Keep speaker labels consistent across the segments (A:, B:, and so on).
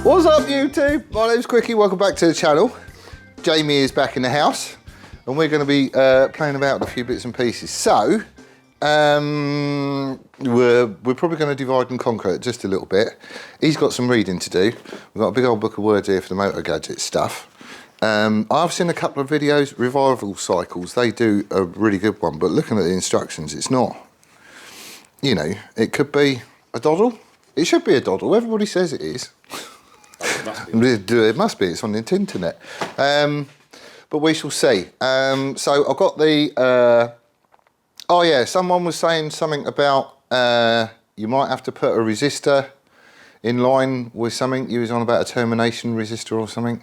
A: What's up YouTube? My name's Quickie, welcome back to the channel. Jamie is back in the house and we're going to be playing about with a few bits and pieces. So, we're probably going to divide and conquer it just a little bit. He's got some reading to do. We've got a big old book of words here for the motor gadget stuff. I've seen a couple of videos, revival cycles, they do a really good one, but looking at the instructions, it's not. You know, it could be a doddle. It should be a doddle, everybody says it is. It must be, it's on the internet. But we shall see. So I've got the, oh yeah, someone was saying something about you might have to put a resistor in line with something. You was on about a termination resistor or something.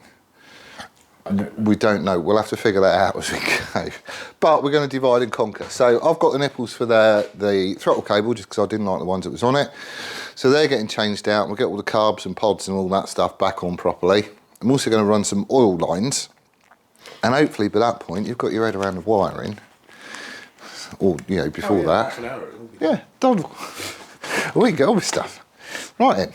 A: We don't know, we'll have to figure that out as we go. But we're going to divide and conquer. So I've got the nipples for the throttle cable just because I didn't like the ones that was on it. So they're getting changed out. We'll get all the carbs and pods and all that stuff back on properly. I'm also going to run some oil lines. And hopefully by that point you've got your head around the wiring. Or, you know, before that. Yeah, done. We can get on with stuff. Right then.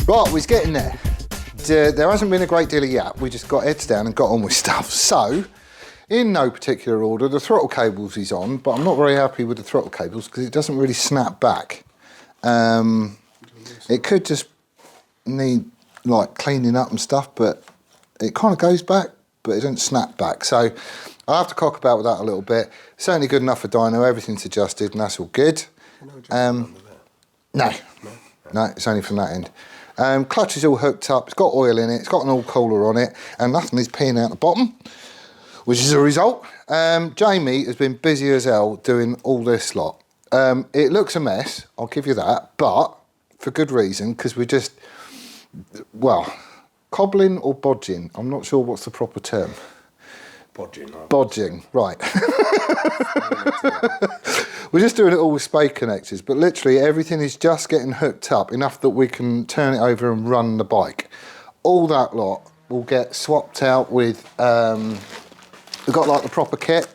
A: Right, we're getting there. There hasn't been a great deal of yap. We just got heads down and got on with stuff. So, in no particular order, the throttle cables is on, but I'm not very happy with the throttle cables because it doesn't really snap back. It could just need like cleaning up and stuff, but it kind of goes back, but it doesn't snap back. So I'll have to cock about with that a little bit. Certainly good enough for dyno, everything's adjusted and that's all good. No, it's only from that end. Clutch is all hooked up, it's got oil in it, it's got an oil cooler on it, and nothing is peeing out the bottom, which is a result. Jamie has been busy as hell doing all this lot. It looks a mess, I'll give you that, but for good reason, because we're just, well, cobbling or bodging, I'm not sure what's the proper term. Bodging, right. We're just doing it all with spade connectors, but literally everything is just getting hooked up enough that we can turn it over and run the bike. All that lot will get swapped out with, we've got like the proper kit,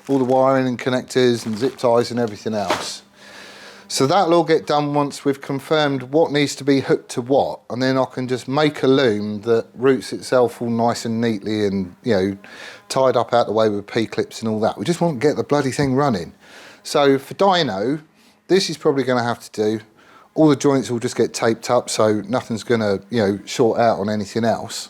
A: all the wiring and connectors and zip ties and everything else. So that'll all get done once we've confirmed what needs to be hooked to what, and then I can just make a loom that routes itself all nice and neatly and, you know, tied up out the way with P-clips and all that. We just want to get the bloody thing running. So for dyno, this is probably going to have to do. All the joints will just get taped up, so nothing's going to, you know, short out on anything else.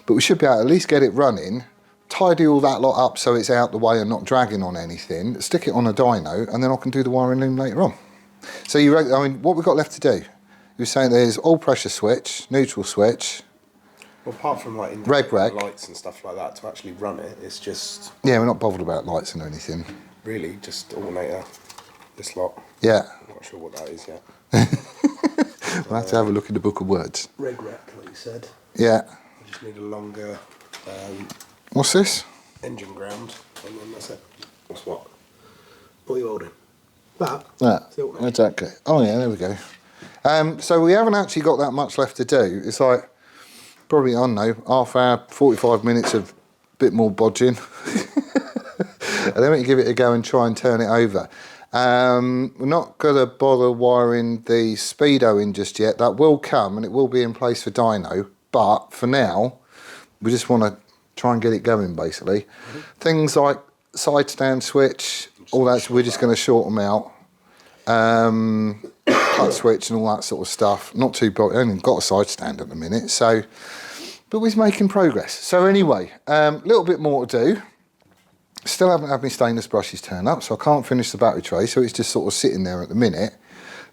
A: But we should be able to at least get it running, tidy all that lot up so it's out the way and not dragging on anything, stick it on a dyno, and then I can do the wiring loom later on. So I mean, what we've got left to do? You're saying there's all pressure switch, neutral switch.
B: Well, apart from like
A: reg
B: lights and stuff like that, to actually run it, it's just...
A: Yeah, we're not bothered about lights and anything.
B: Really, just alternator, this lot.
A: Yeah.
B: I'm not sure what that is yet.
A: We'll have to have a look in the book of words.
B: Reg rec, like you said.
A: Yeah.
B: I just need a longer...
A: What's this?
B: Engine ground, and then that's it. What's what? What are you holding? That?
A: Yeah, exactly. Oh yeah, there we go. So we haven't actually got that much left to do. It's like, probably, I don't know, half hour, 45 minutes of a bit more bodging. And then we can give it a go and try and turn it over. We're not going to bother wiring the speedo in just yet. That will come and it will be in place for dyno. But for now, we just want to try and get it going, basically. Mm-hmm. Things like side stand switch, all that, we're just going to short them out. Cut switch and all that sort of stuff. Not too bad. I haven't got a side stand at the minute, so, but we're making progress. So anyway, little bit more to do. Still haven't had my stainless brushes turn up, so I can't finish the battery tray, so it's just sort of sitting there at the minute.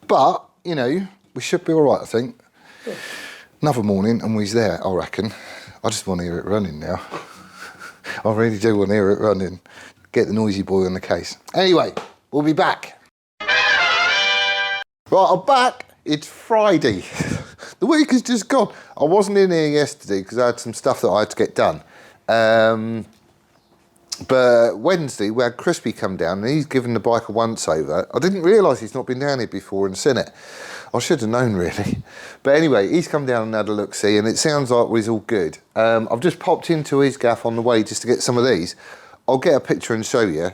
A: But, you know, we should be all right, I think. Yeah. Another morning and we's there, I reckon. I just want to hear it running now. I really do want to hear it running. Get the noisy boy on the case. Anyway, we'll be back. Right, I'm back. It's Friday. The week has just gone. I wasn't in here yesterday because I had some stuff that I had to get done. But Wednesday, we had Crispy come down and he's given the bike a once-over. I didn't realise he's not been down here before and seen it. I should have known, really. But anyway, he's come down and had a look-see, and it sounds like he's all good. I've just popped into his gaff on the way just to get some of these. I'll get a picture and show you.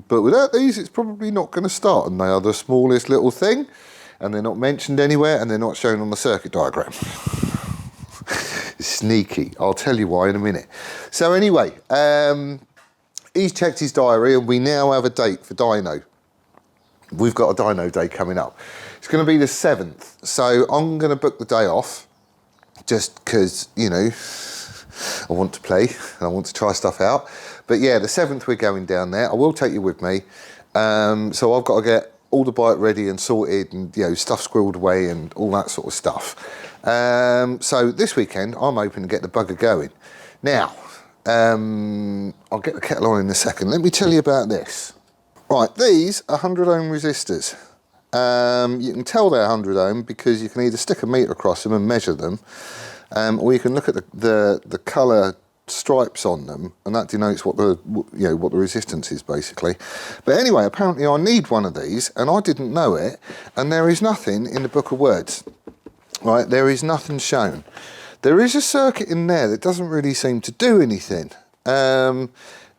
A: But without these, it's probably not going to start. And they are the smallest little thing, and they're not mentioned anywhere, and they're not shown on the circuit diagram. Sneaky. I'll tell you why in a minute. So anyway, he's checked his diary, and we now have a date for dyno. We've got a dyno day coming up. It's going to be the 7th. So I'm going to book the day off just because, you know, I want to play and I want to try stuff out. But yeah, the 7th we're going down there. I will take you with me. So I've got to get all the bike ready and sorted and, you know, stuff squirreled away and all that sort of stuff. So this weekend, I'm hoping to get the bugger going. Now, I'll get the kettle on in a second. Let me tell you about this. Right, these are 100 ohm resistors. You can tell they're 100 ohm because you can either stick a meter across them and measure them, or you can look at the colour stripes on them, and that denotes what the resistance is basically. But anyway, apparently I need one of these, and I didn't know it, and there is nothing in the book of words. Right, there is nothing shown. There is a circuit in there that doesn't really seem to do anything.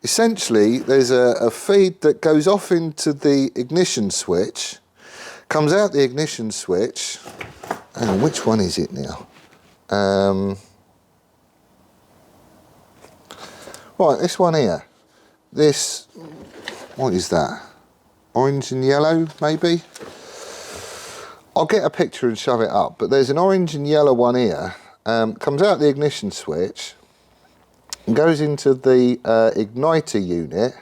A: Essentially, there's a feed that goes off into the ignition switch, comes out the ignition switch. Hang on, which one is it now? Right, this one here. This, what is that? Orange and yellow, maybe? I'll get a picture and shove it up, but there's an orange and yellow one here. Comes out the ignition switch, goes into the igniter unit,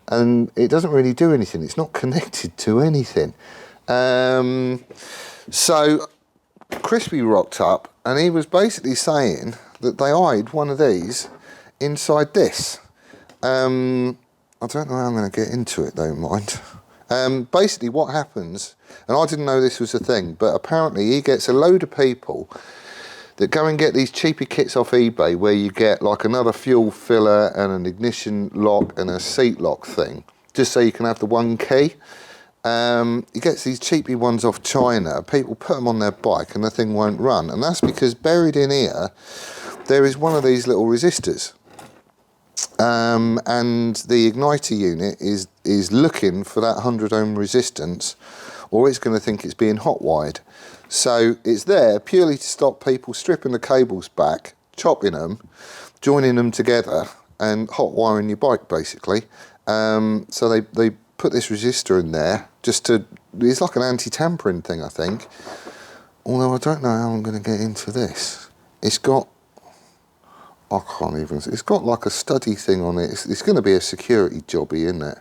A: and it doesn't really do anything. It's not connected to anything. So Crispy rocked up and he was basically saying that they hide one of these inside this. I don't know how I'm going to get into it, don't mind. Basically what happens, and I didn't know this was a thing, but apparently he gets a load of people that go and get these cheapy kits off eBay where you get like another fuel filler and an ignition lock and a seat lock thing, just so you can have the one key. He gets these cheapy ones off China. People put them on their bike and the thing won't run, and that's because buried in here there is one of these little resistors, and the igniter unit is looking for that 100 ohm resistance, or it's going to think it's being hot wired. So it's there purely to stop people stripping the cables back, chopping them, joining them together and hot wiring your bike basically. So they put this resistor in there just to, it's like an anti-tampering thing I think. Although I don't know how I'm going to get into this. It's got I can't even, it's got like a study thing on it. It's going to be a security jobby, isn't it?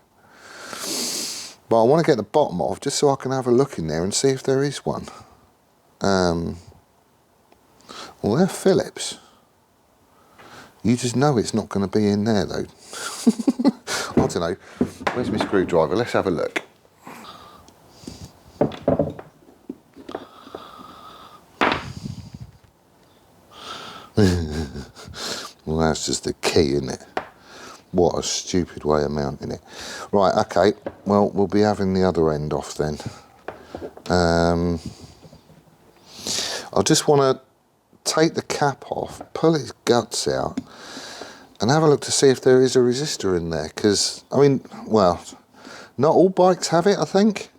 A: But I want to get the bottom off just so I can have a look in there and see if there is one. Well, they're Phillips. You just know it's not going to be in there though. I don't know. Where's my screwdriver? Let's have a look. Well, that's just the key, isn't it? What a stupid way of mounting it. Right, okay. Well, we'll be having the other end off then. I just want to take the cap off, pull its guts out, and have a look to see if there is a resistor in there. Because, I mean, well, not all bikes have it, I think.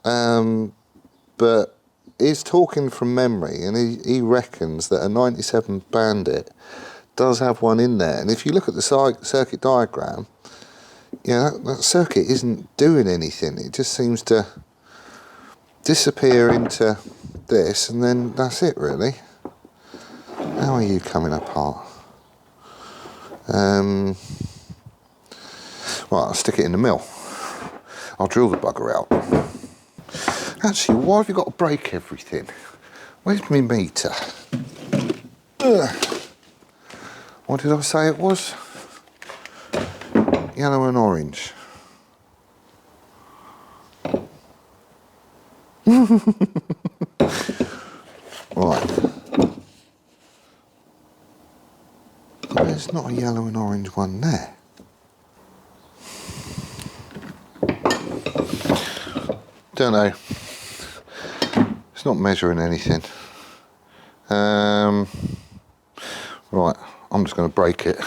A: But he's talking from memory, and he reckons that a 97 Bandit does have one in there. And if you look at the circuit diagram, yeah, that circuit isn't doing anything. It just seems to disappear into this, and then that's it, really. How are you coming apart? Right, I'll stick it in the mill. I'll drill the bugger out. Actually, why have you got to break everything? Where's my meter? What did I say it was? Yellow and orange. Right. There's not a yellow and orange one there. Don't know. It's not measuring anything. Right, I'm just going to break it.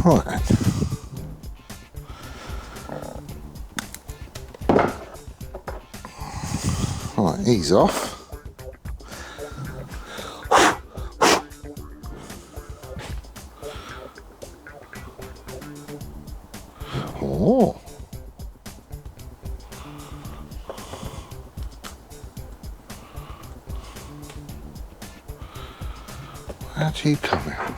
A: Right. Right, ease off. Oh. How'd you come out?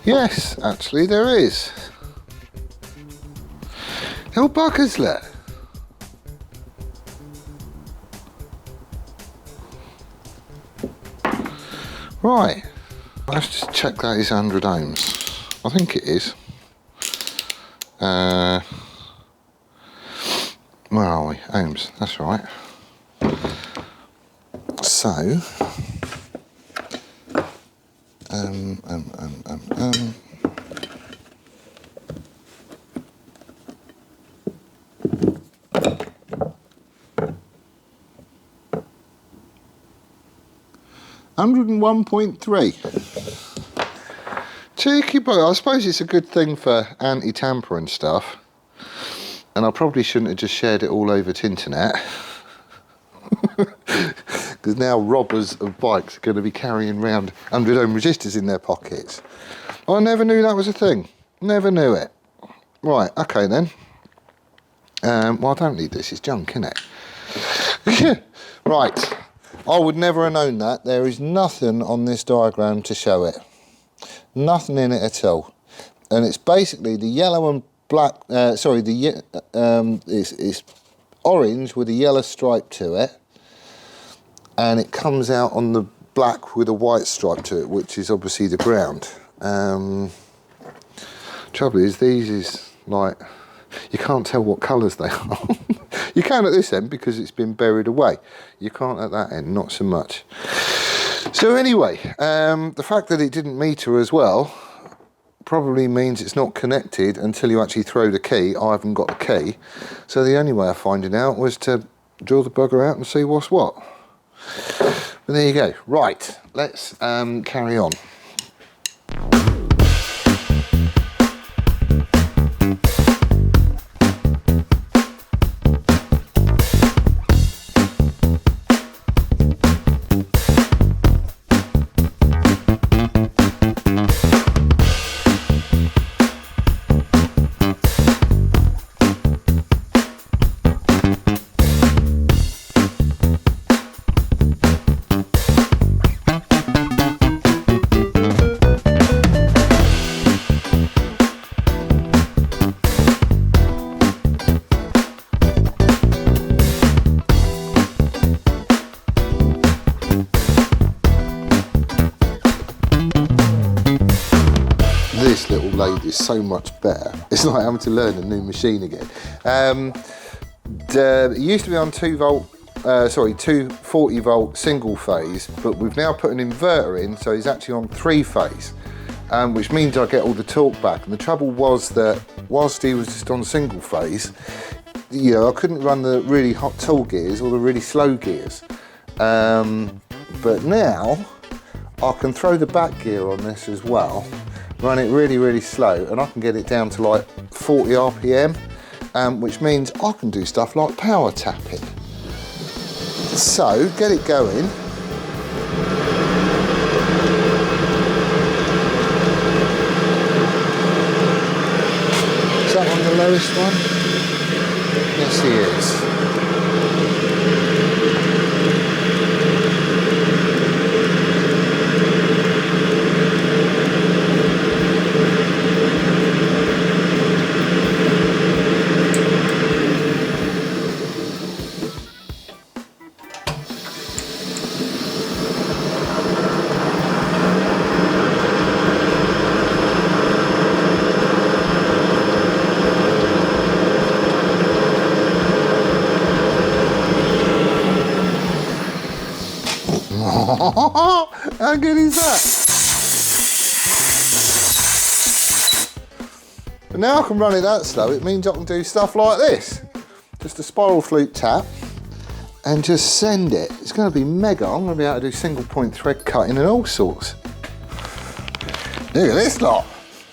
A: Yes, actually there is. No buggers, look. Right, let's just check that is 100 ohms. I think it is. Where are we? Ohms, that's right. So, 101.3. Cheeky boy. I suppose it's a good thing for anti-tamper and stuff. And I probably shouldn't have just shared it all over the internet. Because now robbers of bikes are going to be carrying around 100 ohm resistors in their pockets. I never knew that was a thing. Never knew it. Right, okay then. Well, I don't need this. It's junk, isn't it? Right. I would never have known that. There is nothing on this diagram to show it. Nothing in it at all. And it's basically the yellow and black, sorry, it's orange with a yellow stripe to it, and it comes out on the black with a white stripe to it, which is obviously the ground. Trouble is, these is like, you can't tell what colours they are. You can at this end because it's been buried away. You can't at that end, not so much. So anyway, the fact that it didn't meter as well probably means it's not connected until you actually throw the key. I haven't got the key. So the only way of finding out was to draw the bugger out and see what's what. But there you go. Right, let's carry on. This little lathe is so much better. It's like having to learn a new machine again. It used to be on 240 volt single phase, but we've now put an inverter in, so it's actually on 3 phase, which means I get all the torque back. And the trouble was that whilst he was just on single phase, you know, I couldn't run the really hot tall gears or the really slow gears. But now I can throw the back gear on this as well, run it really, really slow, and I can get it down to like 40 RPM, which means I can do stuff like power tapping. So, get it going. Is that one the lowest one? Yes, he is. How good is that? But now I can run it that slow, it means I can do stuff like this. Just a spiral flute tap and just send it. It's going to be mega. I'm going to be able to do single point thread cutting and all sorts. Look at this lot.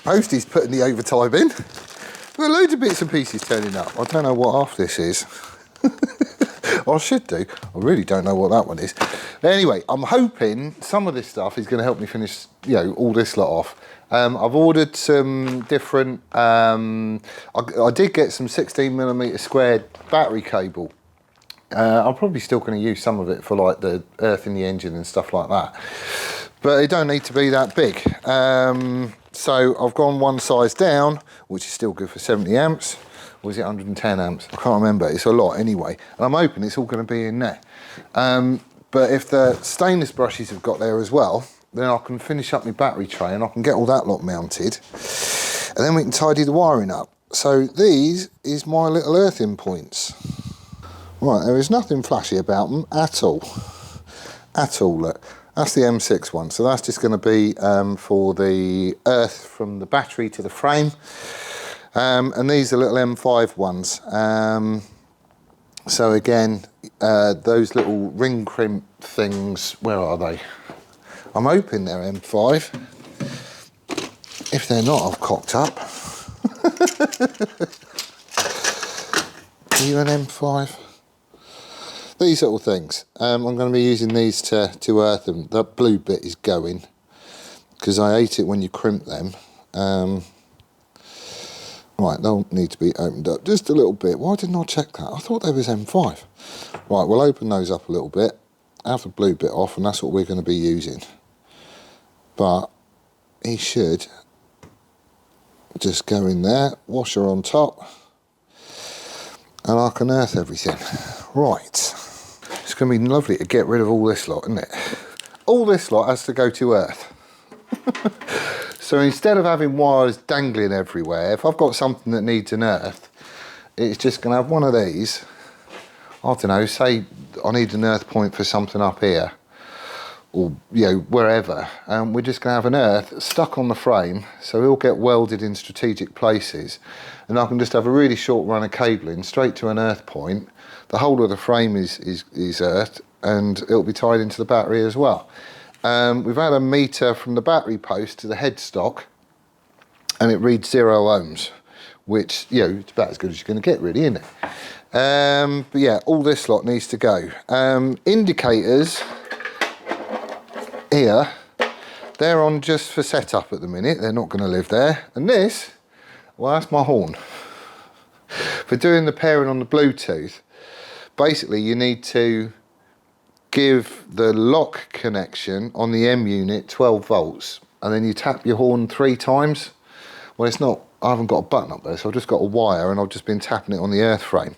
A: Posty's putting the overtime in. We've got loads of bits and pieces turning up. I don't know what half this is. I should do. I really don't know what that one is. But anyway, I'm hoping some of this stuff is going to help me finish, you know, all this lot off. I've ordered some different, I did get some 16mm squared battery cable. I'm probably still going to use some of it for like the earth in the engine and stuff like that. But it don't need to be that big. So I've gone one size down, which is still good for 70 amps. Or is it 110 amps? I can't remember. It's a lot anyway. And I'm hoping it's all going to be in there. But if the stainless brushes have got there as well, then I can finish up my battery tray and I can get all that lot mounted. And then we can tidy the wiring up. So these is my little earthing points. Right, there is nothing flashy about them at all. At all, look. That's the M6 one. So that's just going to be for the earth from the battery to the frame. And these are little M5 ones. So again, those little ring crimp things, where are they? I'm hoping they're M5. If they're not, I've cocked up. Are you an M5? These little things. I'm going to be using these to earth them. That blue bit is going, because I hate it when you crimp them. Right, they'll need to be opened up just a little bit. Why didn't I check that? I thought they was M5. Right, we'll open those up a little bit, have the blue bit off, and that's what we're going to be using. But he should just go in there, washer on top, and I can earth everything. Right, it's going to be lovely to get rid of all this lot, isn't it? All this lot has to go to earth. So instead of having wires dangling everywhere, if I've got something that needs an earth, it's just going to have one of these. I don't know, say I need an earth point for something up here, or wherever, and we're just going to have an earth stuck on the frame, so it'll get welded in strategic places, and I can just have a really short run of cabling straight to an earth point. The whole of the frame is earthed, and it'll be tied into the battery as well. We've had a meter from the battery post to the headstock, and it reads 0 ohms, which it's about as good as you're going to get, really, isn't it? But yeah, all this lot needs to go. Indicators here, they're on just for setup at the minute. They're not going to live there. And this, well, that's my horn. For doing the pairing on the Bluetooth, basically you need to give the lock connection on the M unit 12 volts, and then you tap your horn 3 times. Well, it's not, I haven't got a button up there, so I've just got a wire, and I've just been tapping it on the earth frame.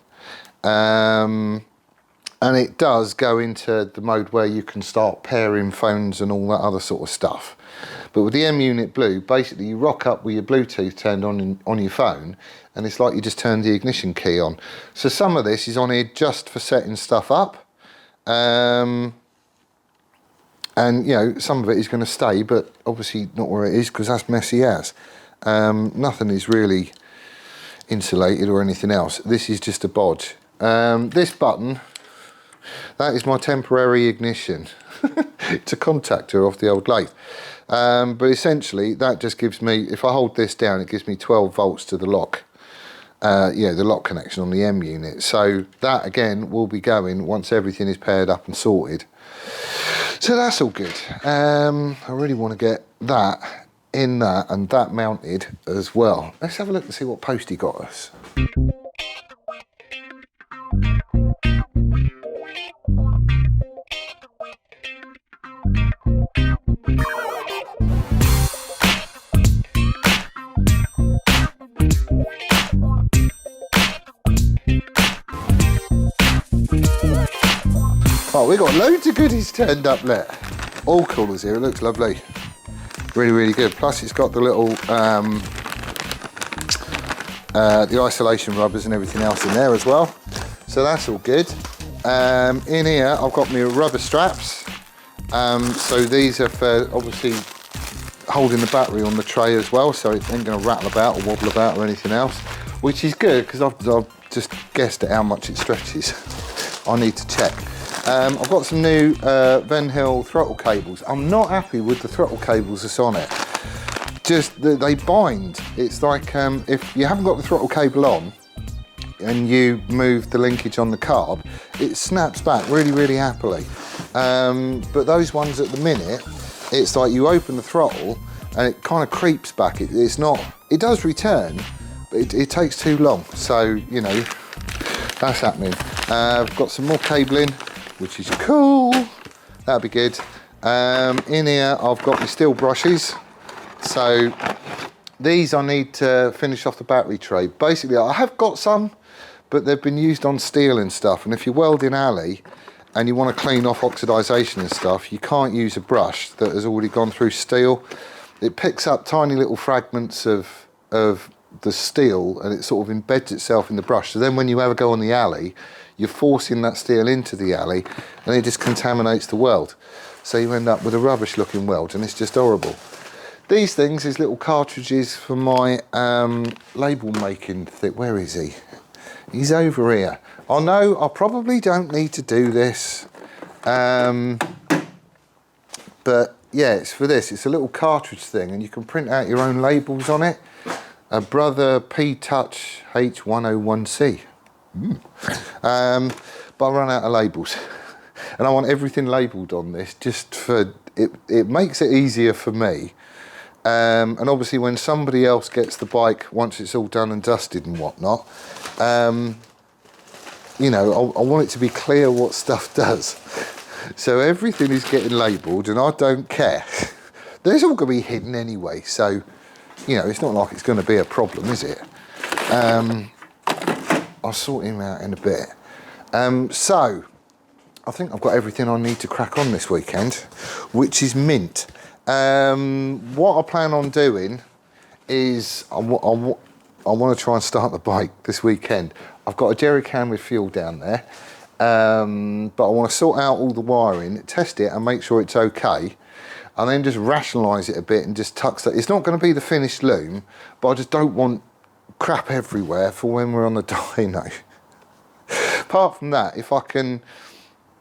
A: And it does go into the mode where you can start pairing phones and all that other sort of stuff. But with the M unit Blue, basically you rock up with your Bluetooth turned on your phone, and it's like you just turned the ignition key on. So some of this is on here just for setting stuff up. And some of it is going to stay, but obviously not where it is, because that's messy as. Nothing is really insulated or anything else. This is just a bodge. This button, that is my temporary ignition. It's a contactor off the old lathe. But essentially that just gives me, if I hold this down, it gives me 12 volts to the lock. The lock connection on the M unit. So that again will be going once everything is paired up and sorted. So that's all good. I really want to get that in that and that mounted as well. Let's have a look and see what post he got us. Oh, we got loads of goodies turned up there. All colours here, it looks lovely. Really, really good. Plus it's got the little, the isolation rubbers and everything else in there as well. So that's all good. In here, I've got my rubber straps. So these are for obviously holding the battery on the tray as well, so it ain't gonna rattle about or wobble about or anything else, which is good because I've just guessed at how much it stretches. I need to check. I've got some new Van Hill throttle cables. I'm not happy with the throttle cables that's on it. Just they bind. It's like if you haven't got the throttle cable on and you move the linkage on the carb, it snaps back really, really happily. But those ones at the minute, it's like you open the throttle and it kind of creeps back. It's not, it does return, but it takes too long. So, that's happening. I've got some more cabling, which is cool. That'll be good. In here, I've got my steel brushes. So these I need to finish off the battery tray. Basically, I have got some, but they've been used on steel and stuff. And if you're welding alley and you want to clean off oxidization and stuff, you can't use a brush that has already gone through steel. It picks up tiny little fragments of the steel and it sort of embeds itself in the brush. So then when you ever go on the alley, you're forcing that steel into the alley and it just contaminates the weld. So you end up with a rubbish looking weld and it's just horrible. These things is little cartridges for my label making thing. Where is he? He's over here. I know I probably don't need to do this, but yeah, it's for this. It's a little cartridge thing and you can print out your own labels on it. A Brother P-Touch H101C. But I run out of labels and I want everything labelled on this just for, it makes it easier for me. And obviously when somebody else gets the bike, once it's all done and dusted and whatnot, I want it to be clear what stuff does. So everything is getting labelled and I don't care. There's all going to be hidden anyway, so you know, it's not like it's going to be a problem, is it? I'll sort him out in a bit. So, I think I've got everything I need to crack on this weekend, which is mint. What I plan on doing is I want to try and start the bike this weekend. I've got a jerry can with fuel down there, but I want to sort out all the wiring, test it and make sure it's okay, and then just rationalise it a bit and just tuck that. It's not going to be the finished loom, but I just don't want crap everywhere for when we're on the dyno. Apart from that, if I can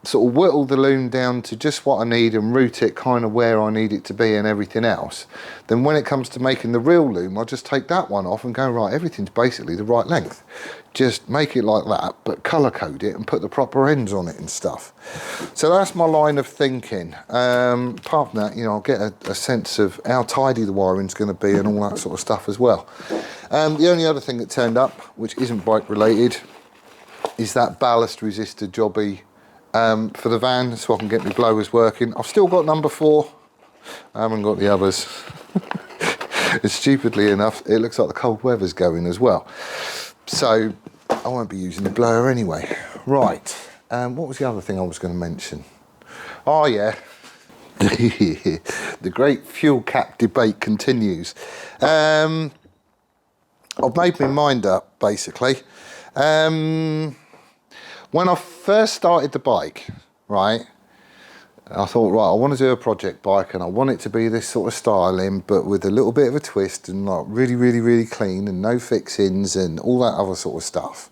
A: sort of whittle the loom down to just what I need and route it kind of where I need it to be and everything else, then when it comes to making the real loom, I'll just take that one off and go, right, everything's basically the right length. Just make it like that, but colour code it and put the proper ends on it and stuff. So that's my line of thinking. Apart from that, you know, I'll get a sense of how tidy the wiring's going to be and all that sort of stuff as well. The only other thing that turned up, which isn't bike related, is that ballast resistor jobby for the van, so I can get my blowers working. I've still got number 4. I haven't got the others. And stupidly enough, it looks like the cold weather's going as well. So I won't be using the blower anyway. Right, what was the other thing I was going to mention? Oh yeah, the great fuel cap debate continues. I've made my mind up, basically. When I first started the bike, right, I thought, right, I want to do a project bike and I want it to be this sort of styling, but with a little bit of a twist and like really, really, really clean and no fixings and all that other sort of stuff.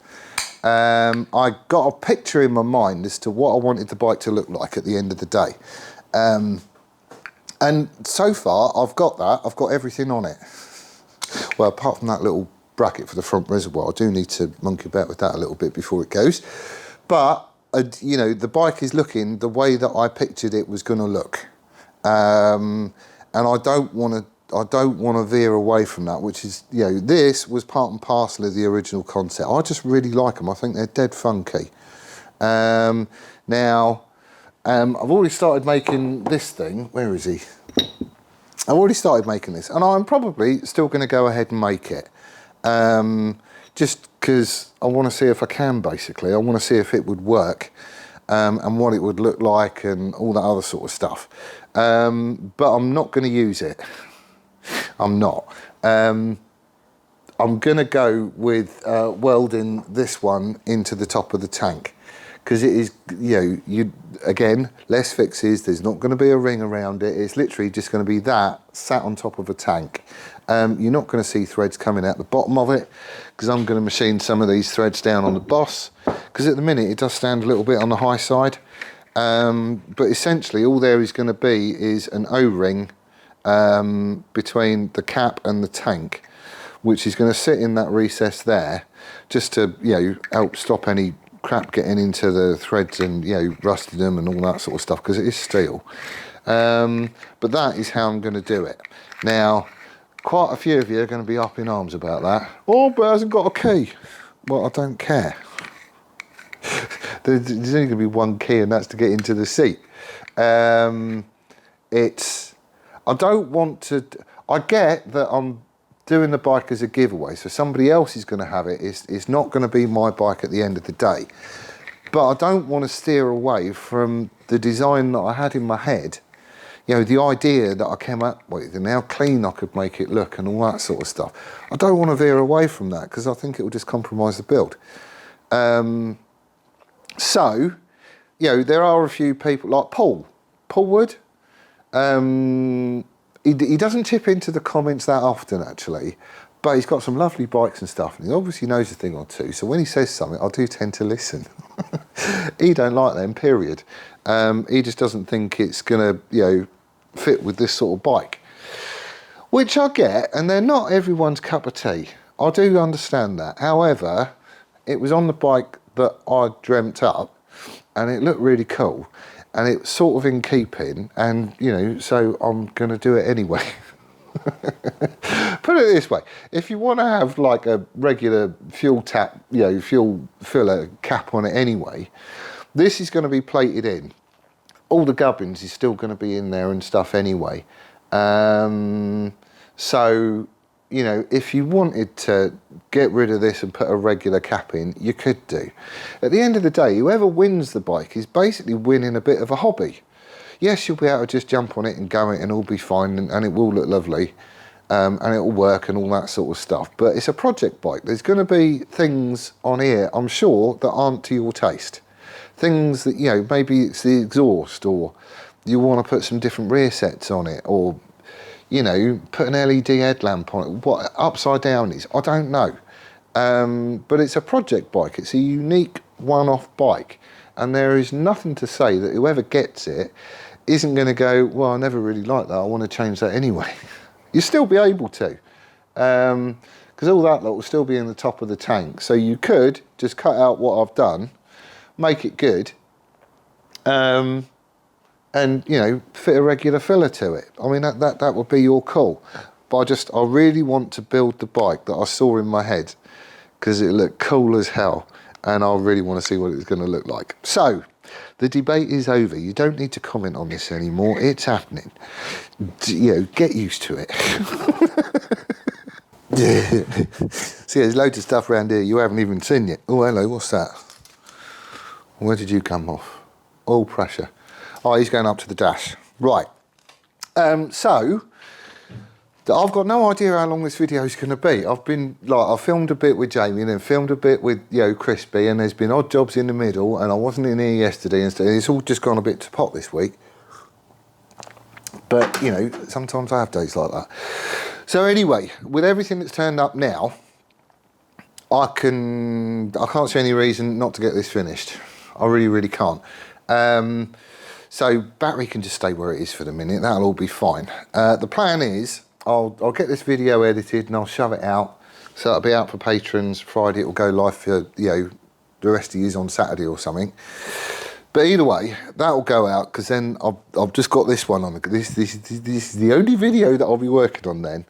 A: I got a picture in my mind as to what I wanted the bike to look like at the end of the day. And so far, I've got that. I've got everything on it. Well, apart from that little bracket for the front reservoir, I do need to monkey about with that a little bit before it goes. But, you know, the bike is looking the way that I pictured it was going to look. And I don't want to veer away from that, which is, you know, this was part and parcel of the original concept. I just really like them. I think they're dead funky. Now, I've already started making this thing. Where is he? I've already started making this, and I'm probably still going to go ahead and make it. Just because I want to see if I can, basically. I want to see if it would work, and what it would look like and all that other sort of stuff. But I'm not going to use it. I'm not. I'm going to go with welding this one into the top of the tank, because it is, you know, again, less fixes. There's not going to be a ring around it. It's literally just going to be that sat on top of a tank. You're not going to see threads coming out the bottom of it, because I'm going to machine some of these threads down on the boss, because at the minute it does stand a little bit on the high side. But essentially all there is going to be is an O-ring between the cap and the tank, which is going to sit in that recess there, just to, you know, help stop any crap getting into the threads and, you know, rusting them and all that sort of stuff, because it is steel. But that is how I'm going to do it. Now, quite a few of you are going to be up in arms about that. Oh, but it hasn't got a key. Well, I don't care. There's only going to be one key, and that's to get into the seat. I don't want to. I get that I'm doing the bike as a giveaway, so somebody else is going to have it. It's not going to be my bike at the end of the day. But I don't want to steer away from the design that I had in my head. You know, the idea that I came up with and how clean I could make it look and all that sort of stuff. I don't want to veer away from that, because I think it will just compromise the build. So, you know, there are a few people like Paul Wood. He doesn't tip into the comments that often, actually, but he's got some lovely bikes and stuff, and he obviously knows a thing or two, so when he says something, I do tend to listen. He don't like them, period. He just doesn't think it's going to, you know, fit with this sort of bike, which I get, and they're not everyone's cup of tea. I do understand that. However, it was on the bike that I dreamt up, and it looked really cool, and it's sort of in keeping, and, you know, so I'm going to do it anyway. Put it this way, if you want to have like a regular fuel tap, you know, fuel filler cap on it anyway, this is going to be plated in. All the gubbins is still going to be in there and stuff anyway. So you know, if you wanted to get rid of this and put a regular cap in, you could do. At the end of the day, whoever wins the bike is basically winning a bit of a hobby. Yes, you'll be able to just jump on it and go it and all be fine, and it will look lovely, and it will work and all that sort of stuff. But it's a project bike. There's going to be things on here, I'm sure, that aren't to your taste. Things that, you know, maybe it's the exhaust, or you want to put some different rear sets on it, or, you know, put an LED headlamp on it. What upside down is, I don't know. But it's a project bike. It's a unique one-off bike. And there is nothing to say that whoever gets it isn't going to go, well, I never really liked that, I want to change that anyway. You'll still be able to, because all that lot will still be in the top of the tank. So you could just cut out what I've done, make it good, and, you know, fit a regular filler to it. I mean, that would be your call. But I really want to build the bike that I saw in my head, because it looked cool as hell, and I really want to see what it's going to look like. So, the debate is over. You don't need to comment on this anymore. It's happening. You know, get used to it. See, there's loads of stuff around here you haven't even seen yet. Oh, hello, what's that? Where did you come off? Oil pressure. Oh, he's going up to the dash. Right. So, I've got no idea how long this video is going to be. I filmed a bit with Jamie and then filmed a bit with, you know, Crispy, and there's been odd jobs in the middle, and I wasn't in here yesterday, and it's all just gone a bit to pot this week. But, you know, sometimes I have days like that. So anyway, with everything that's turned up now, I can't see any reason not to get this finished. I really, really can't. So battery can just stay where it is for the minute. That'll all be fine. The plan is, I'll get this video edited and I'll shove it out. So it'll be out for patrons Friday. It'll go live for, you know, the rest of you on Saturday or something. But either way, that'll go out, because then I've just got this one on. This is the only video that I'll be working on then.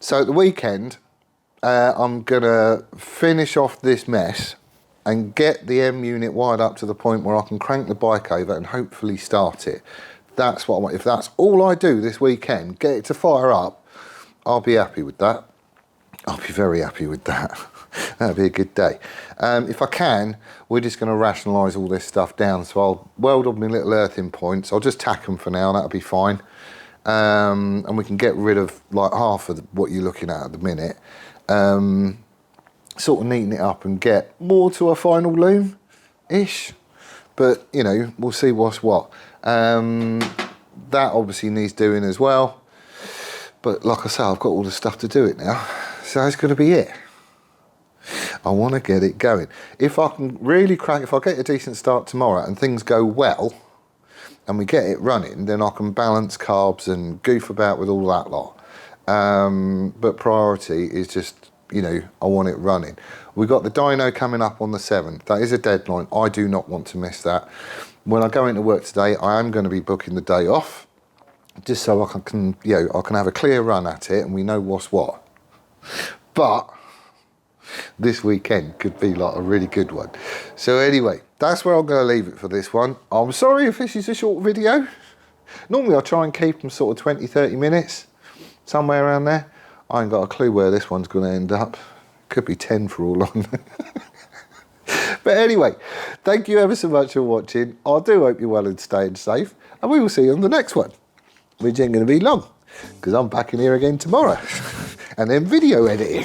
A: So at the weekend, I'm gonna finish off this mess and get the M unit wired up to the point where I can crank the bike over and hopefully start it. That's what I want. If that's all I do this weekend, get it to fire up, I'll be happy with that. I'll be very happy with that. That'll be a good day. If I can, we're just going to rationalise all this stuff down. So I'll weld up my little earthing points. I'll just tack them for now. That'll be fine. And we can get rid of like half of what you're looking at the minute. Sort of neaten it up and get more to a final loom-ish. But, you know, we'll see what's what. That obviously needs doing as well. But like I say, I've got all the stuff to do it now. So that's going to be it. I want to get it going. If I can really crack, if I get a decent start tomorrow and things go well, and we get it running, then I can balance carbs and goof about with all that lot. But priority is just, you know, I want it running. We've got the dyno coming up on the 7th. That is a deadline. I do not want to miss that. When I go into work today, I am going to be booking the day off, just so I can, you know, I can have a clear run at it and we know what's what. But this weekend could be like a really good one. So anyway, that's where I'm going to leave it for this one. I'm sorry if this is a short video. Normally I try and keep them sort of 20, 30 minutes, somewhere around there. I ain't got a clue where this one's going to end up. Could be 10 for all I know. But anyway, thank you ever so much for watching. I do hope you're well and staying safe. And we will see you on the next one, which ain't going to be long, because I'm back in here again tomorrow. And then video editing.